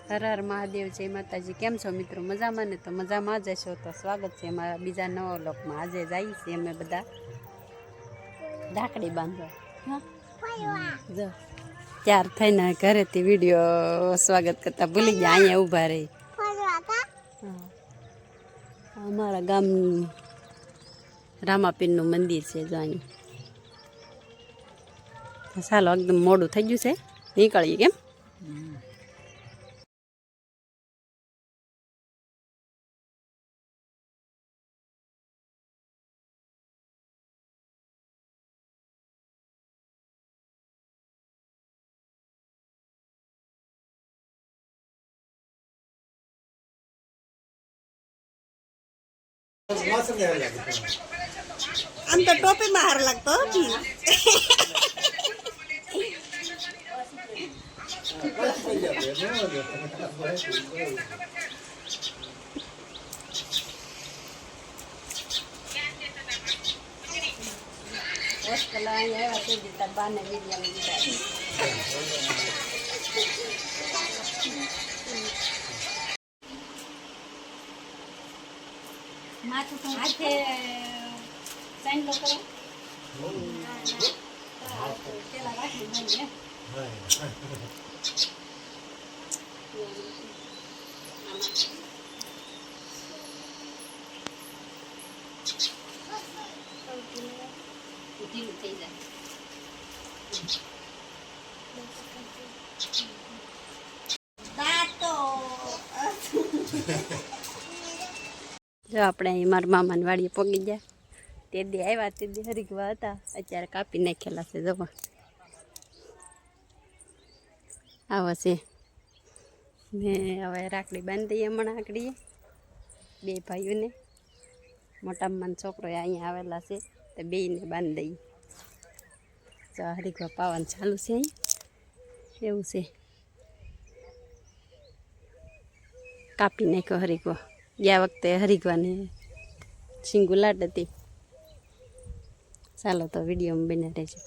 હર હર મહાદેવ, જય માતાજી। કેમ છો મિત્રો? મજામાં ને? તો મજામાં જ હશો તો સ્વાગત છે અમારા બીજા નવા વ્લોગમાં। આજે જઈએ છીએ અમે બધા ઢાકડી બાંધવા। જો ત્યાર થઈને ઘરેથી વિડીયો સ્વાગત કરતા ભૂલી ગયા, અહીંયા ઊભા રહી। અમારા ગામ રામાપીરનું મંદિર છે જો અહીંયા। ચાલો એકદમ મોડું થઈ ગયું છે, નીકળીએ કેમ? આમ તો ટોપીમાં હાર લાગતો માથું તો હાથે સાઈન લો કરો પેલા રાખી દઈએ ઢીલું થઈ જાય। જો આપણે અહીં મારા મામાની વાડીએ પગી ગયા। તે દી આવ્યા, તે દી હરીગવા હતા, અત્યારે કાપી નાખેલા છે। જવા આવા છે। મેં હવે રાખડી બાંધી દઈએ હમણાં આકડીએ બે ભાઈઓને। મોટા મામાનો છોકરો અહીંયા આવેલા છે તો બેયને બાંધી દઈએ। જો હરીગવા પાવાનું ચાલુ છે અહીં એવું છે। કાપી નાખ્યો હરીગવા। ગયા વખતે હરીગવાને શીંગું લાટ હતી। ચાલો તો વિડીયોમાં બને રહેજો।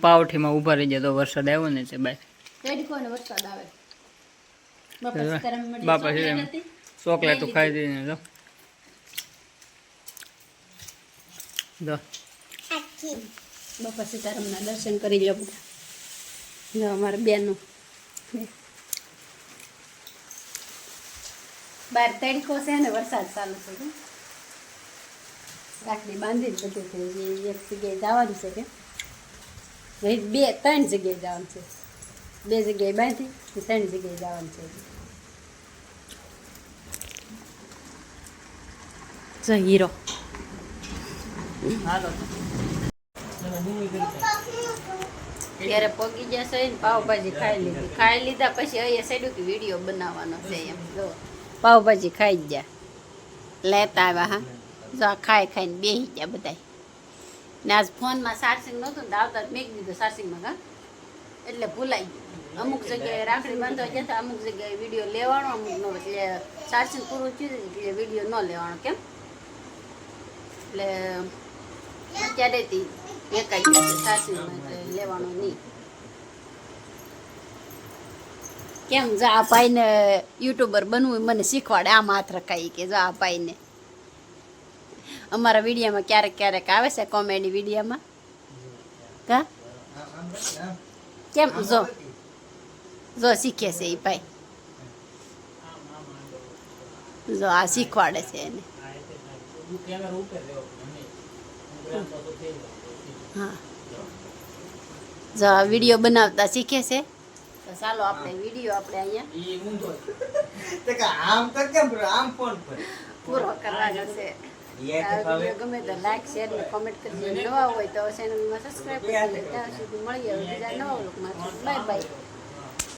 પાવઠીમાં ઊભા રહી જાય તો વરસાદ આવ્યો ને છે બાય વરસાદ આવે બાપા છે ચોકલેટ તો ખાઈ દઈને જો બાપા સીતારામના દર્શન કરી લો બધા। જો અમારા બેનું બહાર તડકો છે ને વરસાદ ચાલુ છે। રાખડી બાંધી જ બધું છે, એક જગ્યાએ જવાનું છે કે બે ત્રણ જગ્યાએ જવાનું છે। બે જગ્યાએ બાંધી, ત્રણ જગ્યાએ જવાનું છે। જો હીરો ત્યારે પગી જશે ને પાવભાજી ખાઈ લીધા પછી અહીંયા સાઈડ વિડીયો બનાવવાનો છે એમ। જો પાવભાજી ખાઈ જ ગયા, લેતા આવ્યા। હા જો ખાઈને બેસી ગયા બધા ને। આજ ફોનમાં ચાર્જિંગ નહોતું ને આવતા મેં દીધું ચાર્જિંગમાં કા એટલે ભૂલાઈ ગયું। અમુક જગ્યાએ રાખડી બાંધવા જતા, અમુક જગ્યાએ વિડીયો લેવાનો, અમુક નો એટલે ચાર્જિંગ પૂરું થયું એટલે વિડીયો ન લેવાનો કેમ એટલે અત્યારેથી એકાઈ ગયું ચાર્જિંગમાં એટલે લેવાનો નહીં કેમ। જો આ ભાઈને યુટ્યુબર બનવું મને શીખવાડે, આમ હાથ રખાય કે જો આ ભાઈને અમારા વિડીયોમાં ક્યારેક ક્યારેક આવે છે કોમેડી વિડીયોમાં કા કેમ જો જો શીખે છે એ ભાઈ, જો આ શીખવાડે છે એને। હા જો આ વિડીયો બનાવતા શીખે છે તો ચાલો આપણે વિડીયો આપણે અહીંયા ઈ ઊંધો તે કે આમ તો કેમ બ્રો આમ ફોન પર પૂરો કરવાનો છે આ વિડીયો ગમે તો લાઈક શેર ને કોમેન્ટ કરજો નવા હોય તો ચેનલમાં સબસ્ક્રાઇબ કરજો ત્યાં સુધી મળીએ હવે બીજા નવા વ્લોગમાં બાય બાય